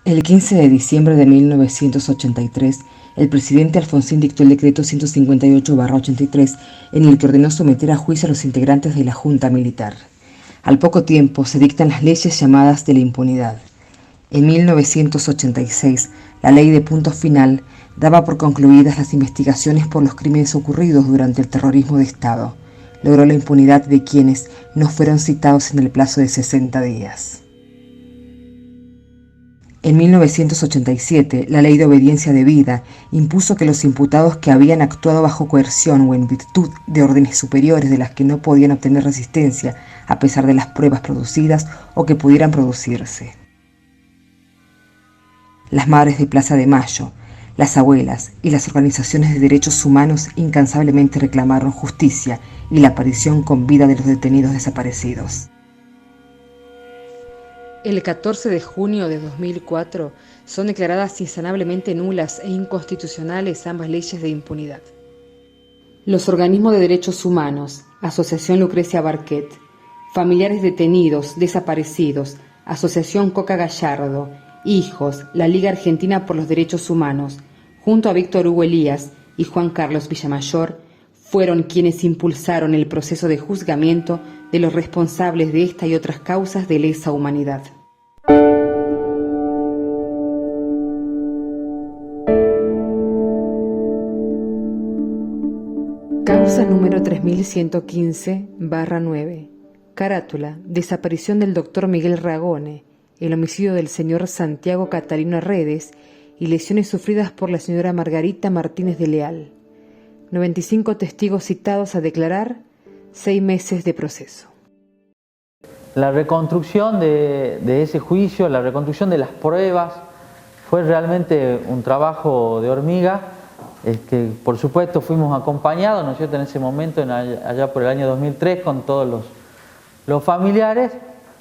El 15 de diciembre de 1983, el presidente Alfonsín dictó el decreto 158/83, en el que ordenó someter a juicio a los integrantes de la Junta Militar. Al poco tiempo se dictan las leyes llamadas de la impunidad. En 1986, la ley de punto final daba por concluidas las investigaciones por los crímenes ocurridos durante el terrorismo de Estado. Logró la impunidad de quienes no fueron citados en el plazo de 60 días. En 1987, la Ley de Obediencia Debida impuso que los imputados que habían actuado bajo coerción o en virtud de órdenes superiores de las que no podían obtener resistencia a pesar de las pruebas producidas o que pudieran producirse. Las madres de Plaza de Mayo, las abuelas y las organizaciones de derechos humanos incansablemente reclamaron justicia y la aparición con vida de los detenidos desaparecidos. El 14 de junio de 2004 son declaradas insanablemente nulas e inconstitucionales ambas leyes de impunidad. Los organismos de derechos humanos, Asociación Lucrecia Barquet, familiares detenidos, desaparecidos, Asociación Coca Gallardo, Hijos, la Liga Argentina por los Derechos Humanos, junto a Víctor Hugo Elías y Juan Carlos Villamayor, fueron quienes impulsaron el proceso de juzgamiento de los responsables de esta y otras causas de lesa humanidad. Causa número 3115/9. Carátula: desaparición del doctor Miguel Ragone, el homicidio del señor Santiago Catalino Redes y lesiones sufridas por la señora Margarita Martínez de Leal. 95 testigos citados a declarar, 6 meses de proceso. La reconstrucción de ese juicio, la reconstrucción de las pruebas, fue realmente un trabajo de hormiga. Por supuesto fuimos acompañados, ¿no es cierto?, en ese momento, allá por el año 2003, con todos los familiares,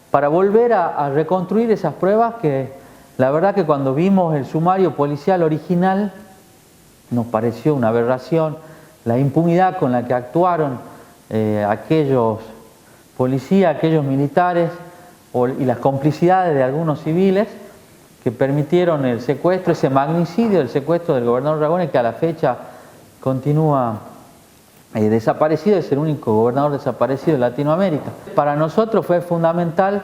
para volver a reconstruir esas pruebas que la verdad que cuando vimos el sumario policial original nos pareció una aberración. La impunidad con la que actuaron aquellos policías, aquellos militares y las complicidades de algunos civiles que permitieron el secuestro, ese magnicidio, el secuestro del gobernador Ragone, que a la fecha continúa desaparecido, es el único gobernador desaparecido de Latinoamérica. Para nosotros fue fundamental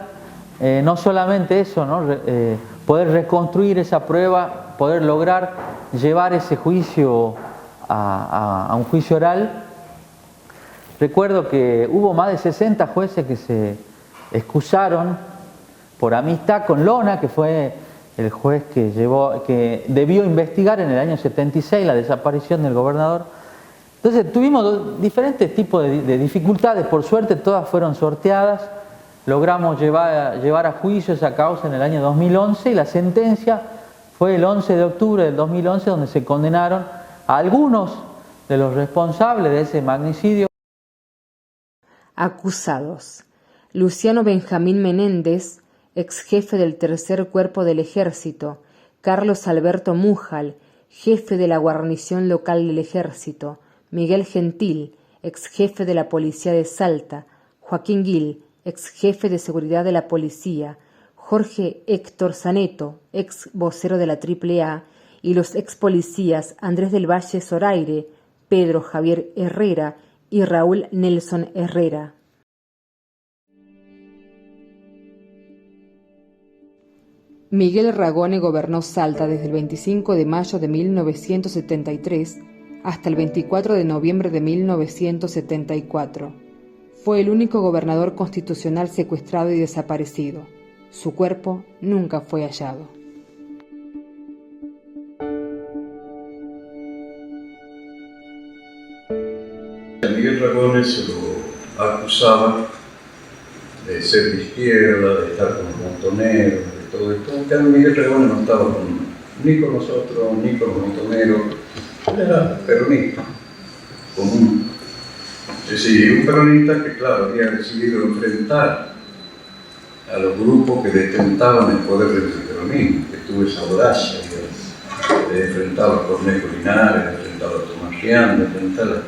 no solamente eso, ¿no? Poder reconstruir esa prueba, poder lograr llevar ese juicio a un juicio oral. Recuerdo que hubo más de 60 jueces que se excusaron por amistad con Lona, que fue el juez que debió investigar en el año 76 la desaparición del gobernador. Entonces tuvimos diferentes tipos de dificultades, por suerte todas fueron sorteadas. Logramos llevar a juicio esa causa en el año 2011 y la sentencia fue el 11 de octubre del 2011, donde se condenaron a algunos de los responsables de ese magnicidio. Acusados: Luciano Benjamín Menéndez, ex jefe del Tercer Cuerpo del Ejército; Carlos Alberto Mújal, jefe de la guarnición local del Ejército; Miguel Gentil, ex jefe de la Policía de Salta; Joaquín Gil, ex jefe de seguridad de la Policía; Jorge Héctor Zaneto, ex vocero de la AAA, y los ex policías Andrés del Valle Zoraire, Pedro Javier Herrera y Raúl Nelson Herrera. Miguel Ragone gobernó Salta desde el 25 de mayo de 1973 hasta el 24 de noviembre de 1974. Fue el único gobernador constitucional secuestrado y desaparecido. Su cuerpo nunca fue hallado. Miguel Ragone se lo acusaba de ser de izquierda, de estar con los montoneros, de todo esto. En cambio, Miguel Ragone no estaba ni con nosotros, ni con los montoneros. Él era peronista, común. Es decir, un peronista que, claro, había decidido enfrentar a los grupos que detentaban el poder del peronismo, que tuvo esa audacia, de enfrentar a Cornejo Linares, de enfrentar a Tomás Rián, de enfrentar a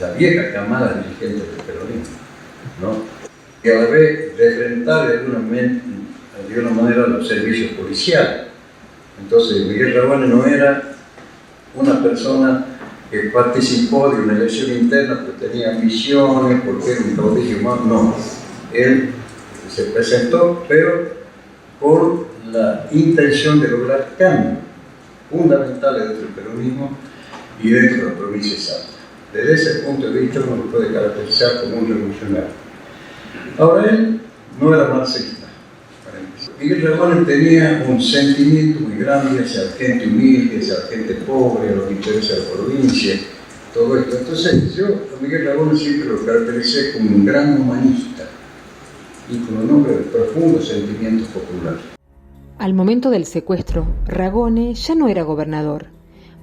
la vieja camada dirigentes del peronismo, ¿no? Y a la vez de enfrentar de alguna manera los servicios policiales, Entonces Miguel Ragones no era una persona que participó de una elección interna porque tenía ambiciones, porque era un caudillo más, no. Él se presentó, pero con la intención de lograr cambios fundamentales dentro del peronismo y dentro de la provincia de Salta. Desde ese punto de vista uno lo puede caracterizar como un revolucionario. Ahora él no era marxista. Miguel Ragones tenía un sentimiento muy grande hacia la gente humilde, hacia la gente pobre, a los intereses de la provincia, todo esto. Entonces yo a Miguel Ragones siempre lo caractericé como un gran humanista y como un hombre de profundos sentimientos populares. Al momento del secuestro, Ragones ya no era gobernador.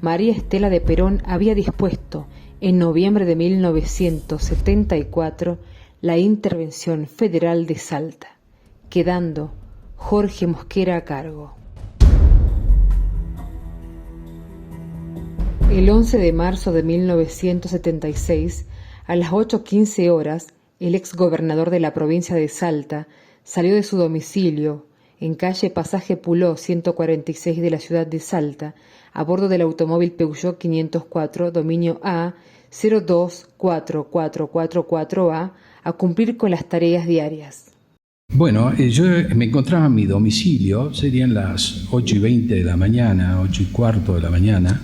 María Estela de Perón había dispuesto, en noviembre de 1974, la intervención federal de Salta, quedando Jorge Mosquera a cargo. El 11 de marzo de 1976, a las 8:15 horas, el exgobernador de la provincia de Salta salió de su domicilio en calle Pasaje Puló 146 de la ciudad de Salta, a bordo del automóvil Peugeot 504, dominio A 024444A, a cumplir con las tareas diarias. Bueno, yo me encontraba en mi domicilio, serían las 8:20 de la mañana, 8:15 de la mañana.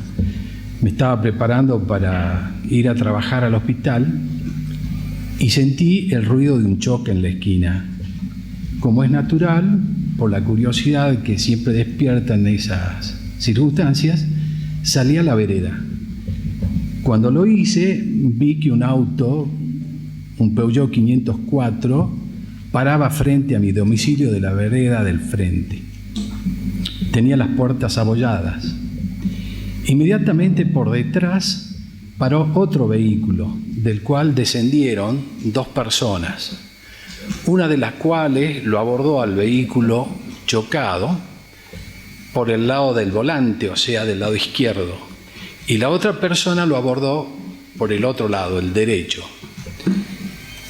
Me estaba preparando para ir a trabajar al hospital y sentí el ruido de un choque en la esquina. Como es natural, por la curiosidad que siempre despierta en esas circunstancias, salí a la vereda. Cuando lo hice, vi que un auto, un Peugeot 504, paraba frente a mi domicilio de la vereda del frente. Tenía las puertas abolladas. Inmediatamente por detrás paró otro vehículo, del cual descendieron 2 personas, una de las cuales lo abordó al vehículo chocado por el lado del volante, o sea, del lado izquierdo, y la otra persona lo abordó por el otro lado, el derecho.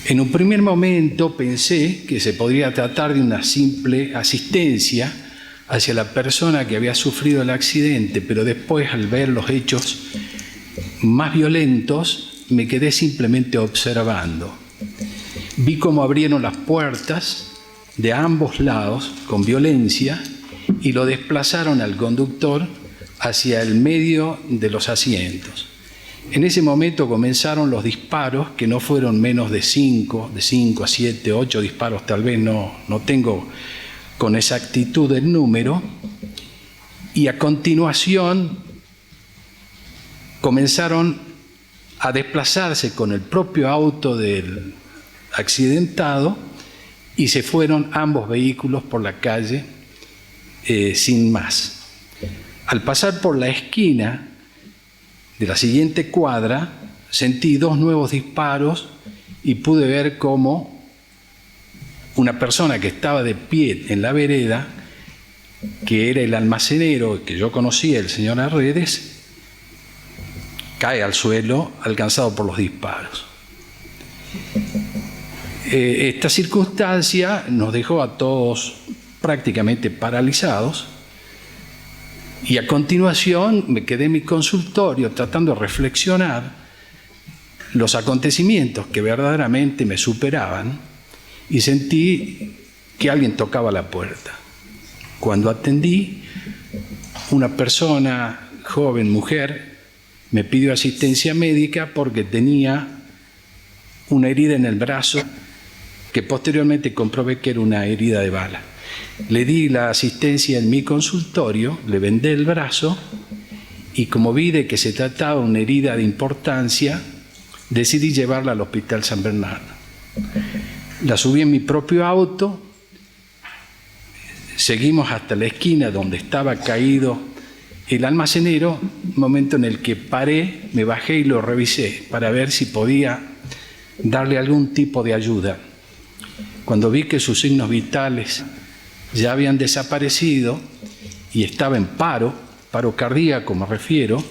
En un primer momento pensé que se podría tratar de una simple asistencia hacia la persona que había sufrido el accidente, pero después, al ver los hechos más violentos, me quedé simplemente observando. Vi cómo abrieron las puertas de ambos lados con violencia y lo desplazaron al conductor hacia el medio de los asientos. En ese momento comenzaron los disparos, que no fueron menos de 5 a 7, 8 disparos, tal vez no tengo con exactitud el número, y a continuación comenzaron a desplazarse con el propio auto del accidentado y se fueron ambos vehículos por la calle sin más. Al pasar por la esquina de la siguiente cuadra, sentí 2 nuevos disparos y pude ver cómo una persona que estaba de pie en la vereda, que era el almacenero que yo conocía, el señor Arredes, cae al suelo alcanzado por los disparos. Esta circunstancia nos dejó a todos prácticamente paralizados. Y a continuación me quedé en mi consultorio tratando de reflexionar los acontecimientos que verdaderamente me superaban y sentí que alguien tocaba la puerta. Cuando atendí, una persona, joven, mujer, me pidió asistencia médica porque tenía una herida en el brazo que posteriormente comprobé que era una herida de bala. Le di la asistencia en mi consultorio, le vendé el brazo y como vi de que se trataba de una herida de importancia, decidí llevarla al Hospital San Bernardo. La subí en mi propio auto, seguimos hasta la esquina donde estaba caído el almacenero, momento en el que paré, me bajé y lo revisé para ver si podía darle algún tipo de ayuda. Cuando vi que sus signos vitales ya habían desaparecido y estaba en paro cardíaco me refiero,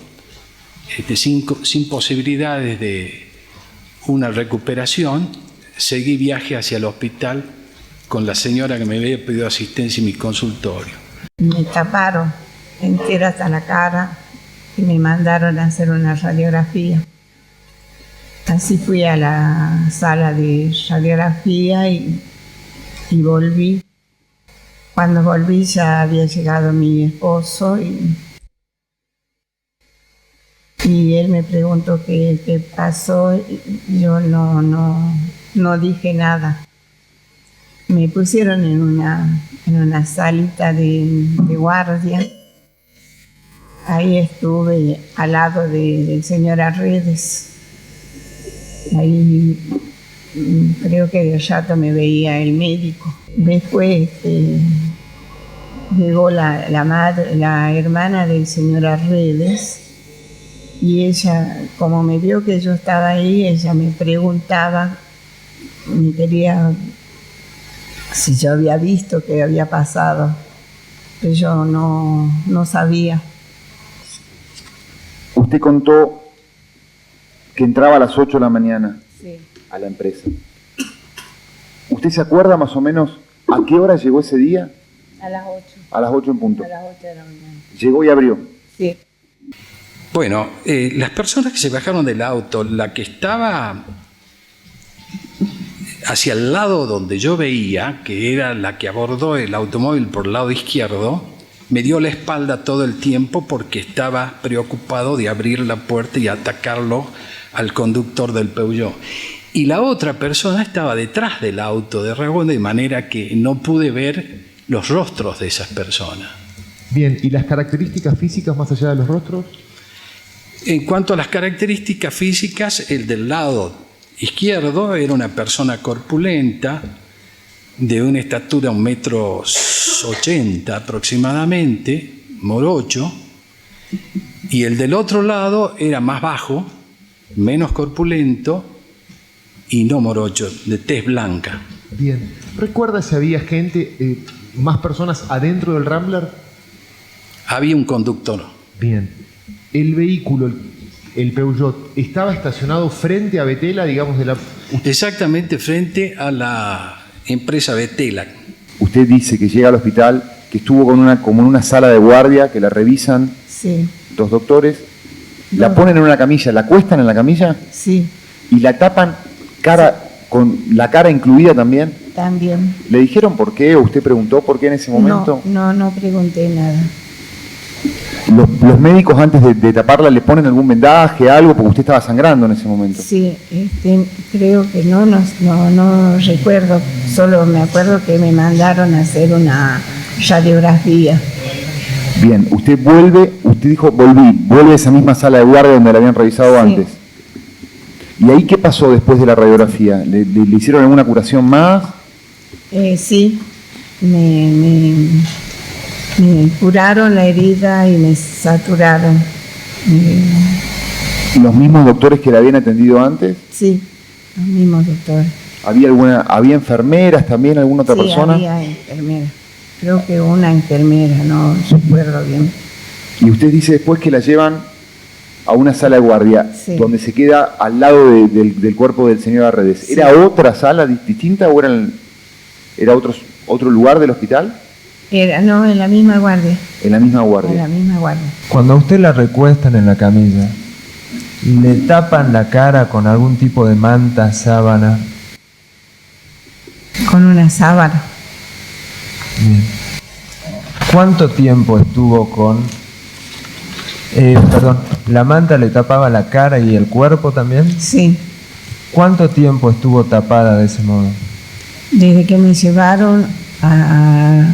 sin posibilidades de una recuperación, seguí viaje hacia el hospital con la señora que me había pedido asistencia en mi consultorio. Me taparon entera hasta la cara y me mandaron a hacer una radiografía. Así fui a la sala de radiografía y volví. Cuando volví ya había llegado mi esposo y él me preguntó qué pasó. Yo no dije nada. Me pusieron en una salita de guardia. Ahí estuve al lado del señor Arredes. Ahí creo que de rato me veía el médico. Después llegó la hermana del señor Arredes y ella, como me vio que yo estaba ahí, ella me preguntaba, me quería si yo había visto qué había pasado, pero yo no sabía. Usted contó que entraba a las 8 de la mañana a la empresa. ¿Usted se acuerda más o menos a qué hora llegó ese día? A las 8. A las 8 en punto. A las 8 de la mañana. Llegó y abrió. Sí. Bueno, las personas que se bajaron del auto, la que estaba hacia el lado donde yo veía, que era la que abordó el automóvil por el lado izquierdo, me dio la espalda todo el tiempo porque estaba preocupado de abrir la puerta y atacarlo al conductor del Peugeot. Y la otra persona estaba detrás del auto de Ragone, de manera que no pude ver los rostros de esas personas. Bien, ¿y las características físicas más allá de los rostros? En cuanto a las características físicas, el del lado izquierdo era una persona corpulenta, de una estatura 1,80 m aproximadamente, morocho, y el del otro lado era más bajo, menos corpulento y no morocho, de tez blanca. Bien, ¿recuerda si había gente, más personas adentro del Rambler? Había un conductor. Bien. ¿El vehículo, el Peugeot, estaba estacionado frente a Betela, digamos, de la...? Exactamente frente a la empresa Betela. Usted dice que llega al hospital, que estuvo como en una sala de guardia, que la revisan Sí. 2 doctores, la ponen en una camilla, la acuestan en la camilla Sí, y la tapan con la cara incluida también. también. ¿Le dijeron por qué o usted preguntó por qué en ese momento? No pregunté nada. Los médicos antes de taparla le ponen algún vendaje, algo, porque usted estaba sangrando en ese momento. Sí, creo que no recuerdo, solo me acuerdo que me mandaron a hacer una radiografía. Bien, usted dijo vuelve a esa misma sala de guardia donde la habían revisado Sí. antes. ¿Y ahí qué pasó después de la radiografía? ¿Le hicieron alguna curación más? Sí, me curaron la herida y me saturaron. ¿Los mismos doctores que la habían atendido antes? Sí, los mismos doctores. ¿Había enfermeras también, alguna otra persona? Sí, había enfermera. Creo que una enfermera, no recuerdo bien. Y usted dice después que la llevan a una sala de guardia, Sí. donde se queda al lado del cuerpo del señor Arredes. Sí. ¿Era otra sala distinta o era otro lugar del hospital? No, en la misma guardia. En la misma En guardia. la misma guardia. Cuando a usted la recuestan en la camilla, ¿le tapan la cara con algún tipo de manta, sábana? Con una sábana. Bien. ¿Cuánto tiempo estuvo con... ¿la manta le tapaba la cara y el cuerpo también? Sí. ¿Cuánto tiempo estuvo tapada de ese modo? Desde que me llevaron a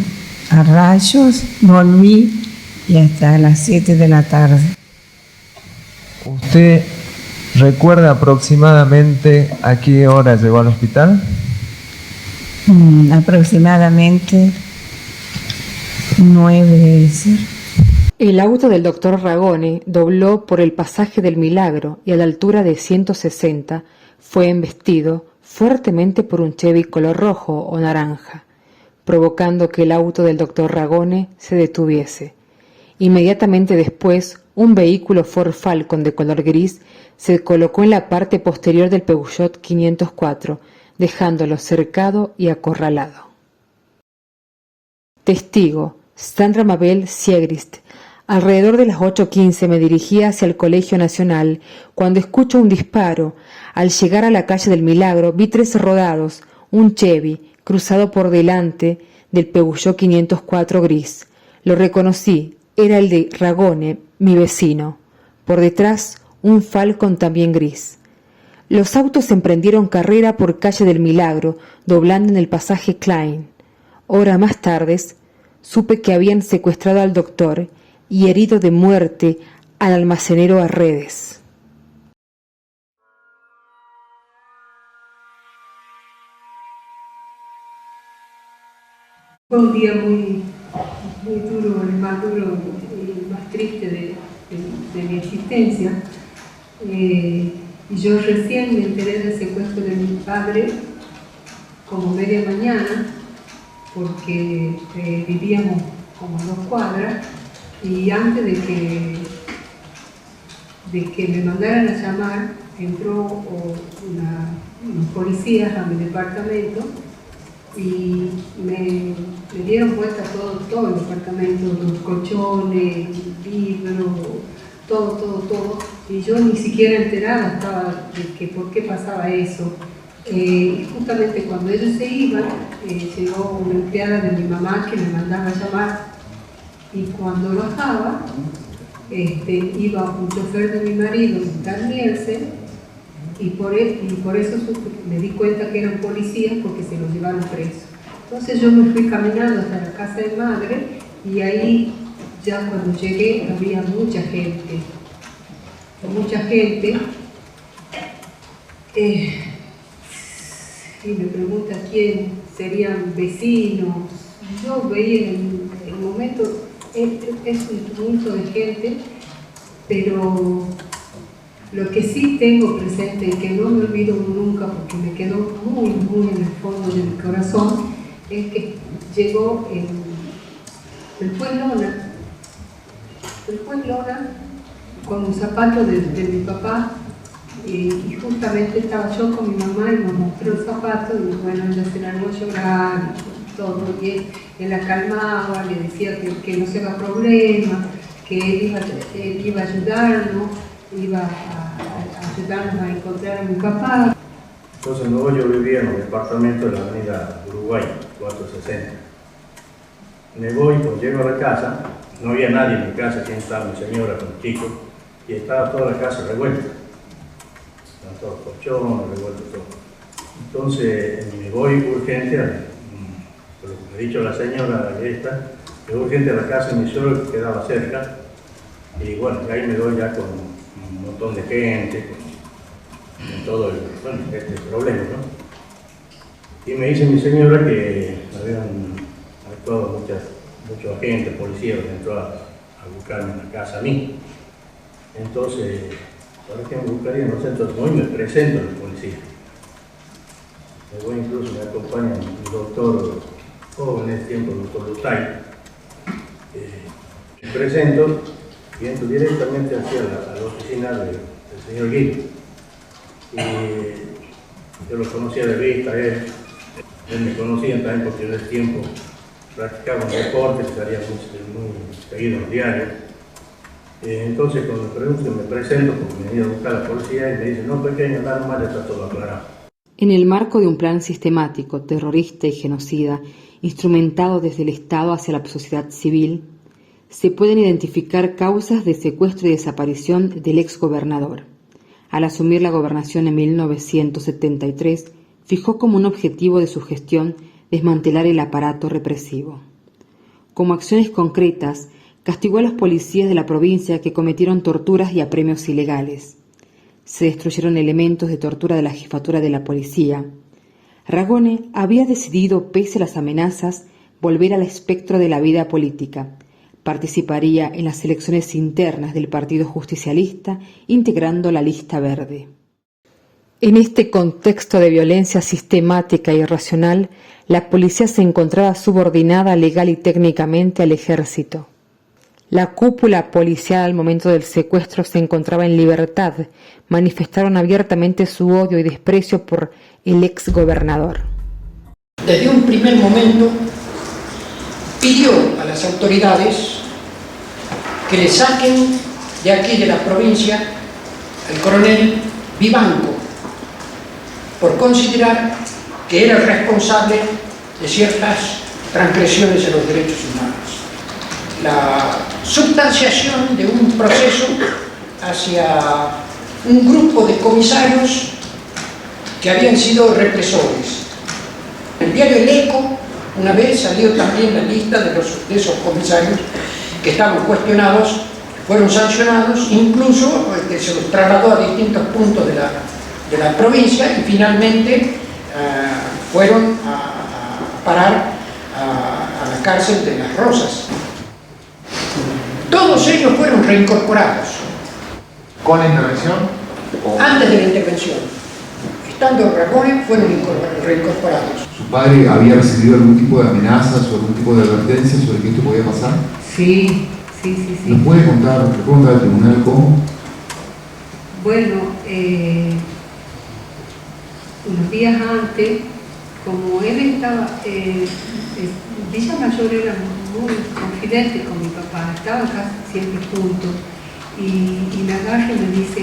Rayos, volví y hasta las 7 de la tarde. ¿Usted recuerda aproximadamente a qué hora llegó al hospital? Aproximadamente 9 debe ser. El auto del doctor Ragone dobló por el pasaje del Milagro y a la altura de 160 fue embestido fuertemente por un Chevy color rojo o naranja, provocando que el auto del doctor Ragone se detuviese. Inmediatamente después, un vehículo Ford Falcon de color gris se colocó en la parte posterior del Peugeot 504, dejándolo cercado y acorralado. Testigo: Sandra Mabel Siegrist, Alrededor de las 8:15 me dirigía hacia el Colegio Nacional cuando escucho un disparo. Al llegar a la calle del Milagro vi 3 rodados, un Chevy, cruzado por delante del Peugeot 504 gris. Lo reconocí, era el de Ragone, mi vecino. Por detrás, un Falcon también gris. Los autos emprendieron carrera por calle del Milagro, doblando en el pasaje Klein. Hora más tarde, supe que habían secuestrado al doctor y herido de muerte al almacenero Arredes. Fue un día muy duro, el más duro y el más triste de mi existencia. Y yo recién me enteré del secuestro de mi padre como media mañana, porque vivíamos como a 2 cuadras, y antes de que me mandaran a llamar, entró unos policías a mi departamento y me dieron vuelta todo el departamento, los colchones, libros, todo, y yo ni siquiera enterada estaba de que por qué pasaba eso. Y justamente cuando ellos se iban, llegó una empleada de mi mamá que me mandaba a llamar, y cuando bajaba, iba un chofer de mi marido, Danielsen, y por eso me di cuenta que eran policías, porque se los llevaron presos. Entonces yo me fui caminando hasta la casa de madre, y ahí ya cuando llegué había mucha gente. Y me pregunta quién serían vecinos. Yo veía en el momento, es un tumulto de gente, pero lo que sí tengo presente y que no me olvido nunca, porque me quedó muy en el fondo de mi corazón, es que llegó el juez Lona con un zapato de mi papá, y justamente estaba yo con mi mamá y nos mostró el zapato, y bueno, ella se largó a llorar y todo, y él la calmaba, le decía que no se haga problema, que él iba a ayudarnos, iba a ayudarnos a encontrar a mi papá. Entonces luego yo vivía en un departamento de la avenida Uruguay, 460. Me voy, pues llego a la casa, no había nadie en mi casa, aquí estaba mi señora con el chico, y estaba toda la casa revuelta. Estaban todos los colchones, revueltos todo. Entonces me voy urgente, por lo que me ha dicho la señora esta, me voy urgente a la casa de mi suegro que quedaba cerca, y bueno, ahí me doy ya con un montón de gente, con todo este problema, ¿no? Y me dice mi señora que habían actuado muchos agentes, policías, que entró a buscarme en la casa a mí. Entonces, ¿para qué me buscarían? No sé, entonces voy y me presento a la policía. Me voy, incluso me acompaña un doctor joven en ese tiempo, el doctor Lutay. Me presento y entro directamente hacia la oficina del señor Guido. Y yo lo conocía de vista, él me conocía también porque yo en ese tiempo practicaba un deporte que salía muy seguido en los diarios. Entonces cuando me presento, porque me venía a buscar la policía y me dice, no pequeño, nada más, está todo aclarado. En el marco de un plan sistemático, terrorista y genocida, instrumentado desde el Estado hacia la sociedad civil, se pueden identificar causas de secuestro y desaparición del exgobernador. Al asumir la gobernación en 1973, fijó como un objetivo de su gestión desmantelar el aparato represivo. Como acciones concretas, castigó a los policías de la provincia que cometieron torturas y apremios ilegales. Se destruyeron elementos de tortura de la jefatura de la policía. Ragone había decidido, pese a las amenazas, volver al espectro de la vida política. Participaría en las elecciones internas del Partido Justicialista, integrando la Lista Verde. En este contexto de violencia sistemática e irracional, la policía se encontraba subordinada legal y técnicamente al ejército. La cúpula policial al momento del secuestro se encontraba en libertad, manifestaron abiertamente su odio y desprecio por el exgobernador. Desde un primer momento pidió a las autoridades que le saquen de aquí, de la provincia, al coronel Vivanco, por considerar que era el responsable de ciertas transgresiones en los derechos humanos. La substanciación de un proceso hacia un grupo de comisarios que habían sido represores. En el diario El Eco una vez salió también la lista de esos comisarios que estaban cuestionados, fueron sancionados, incluso se los trasladó a distintos puntos de la provincia y finalmente fueron a parar a la cárcel de Las Rosas. Todos ellos fueron reincorporados. ¿Con la intervención? Antes de la intervención. Estando Racones, fueron reincorporados. ¿Su padre había recibido algún tipo de amenazas o algún tipo de advertencia sobre que esto podía pasar? Sí. ¿Nos puede contar al tribunal cómo? Bueno, unos días antes, como él estaba, Villa Mayor era muy confidente con mi papá, estaban casi siempre juntos, y me agarra y me dice,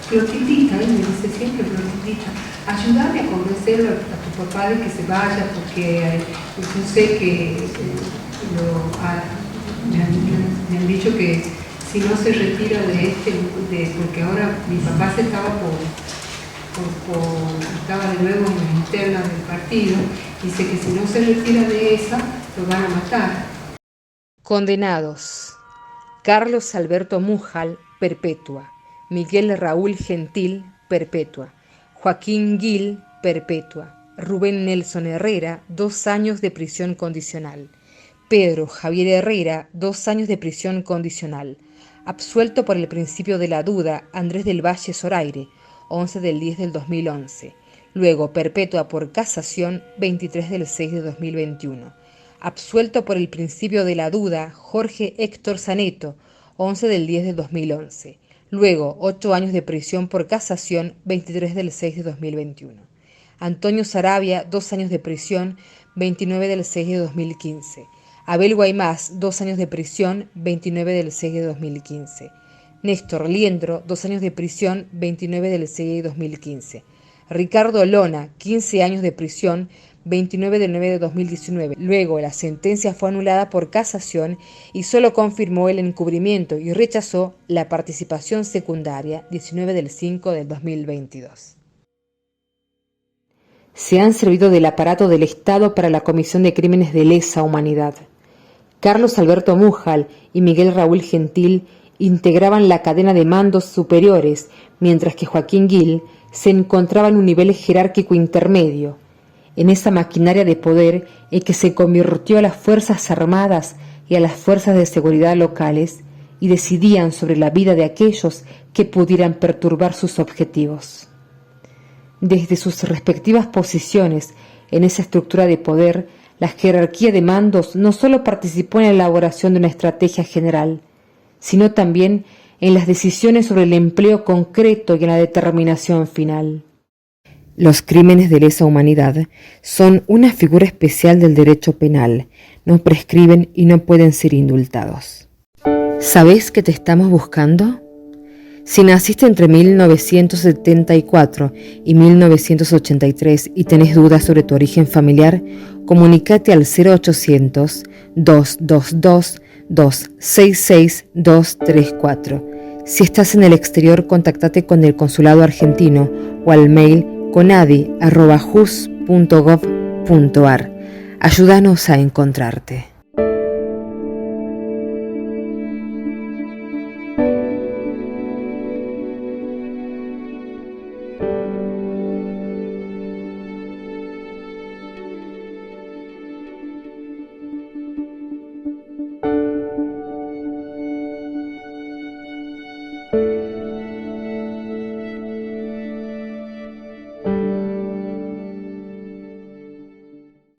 Clotildita, él me dice siempre, Clotildita, ayúdame a convencerlo a tu papá de que se vaya, porque yo sé que me han dicho que si no se retira de porque ahora mi papá se estaba estaba de nuevo en la interna del partido, dice que si no se retira de esa, lo van a matar. Condenados: Carlos Alberto Mújal, perpetua; Miguel Raúl Gentil, perpetua; Joaquín Gil, perpetua; Rubén Nelson Herrera, 2 años de prisión condicional; Pedro Javier Herrera, 2 años de prisión condicional. Absuelto por el principio de la duda, Andrés del Valle Zoraire, 11 del 10 del 2011. Luego perpetua por casación, 23 del 6 de 2021. Absuelto por el principio de la duda, Jorge Héctor Zaneto, 11 del 10 del 2011. Luego 8 años de prisión por casación, 23 del 6 de 2021. Antonio Sarabia, 2 años de prisión, 29 del 6 de 2015. Abel Guaymás, 2 años de prisión, 29 del 6 de 2015. Néstor Liendro, 2 años de prisión, 29 del 6 de 2015. Ricardo Lona, 15 años de prisión, 29 del 9 de 2019. Luego la sentencia fue anulada por casación y solo confirmó el encubrimiento y rechazó la participación secundaria, 19 del 5 del 2022. Se han servido del aparato del Estado para la comisión de crímenes de lesa humanidad. Carlos Alberto Mújal y Miguel Raúl Gentil integraban la cadena de mandos superiores, mientras que Joaquín Gil se encontraba en un nivel jerárquico intermedio, en esa maquinaria de poder en que se convirtió a las Fuerzas Armadas y a las fuerzas de seguridad locales y decidían sobre la vida de aquellos que pudieran perturbar sus objetivos. Desde sus respectivas posiciones en esa estructura de poder, la jerarquía de mandos no solo participó en la elaboración de una estrategia general, sino también en las decisiones sobre el empleo concreto y en la determinación final. Los crímenes de lesa humanidad son una figura especial del derecho penal, no prescriben y no pueden ser indultados. ¿Sabés que te estamos buscando? Si naciste entre 1974 y 1983 y tenés dudas sobre tu origen familiar, comunícate al 0800-222-266-234. Si estás en el exterior, contactate con el consulado argentino o al mail conadi@jus.gov.ar. Ayúdanos a encontrarte.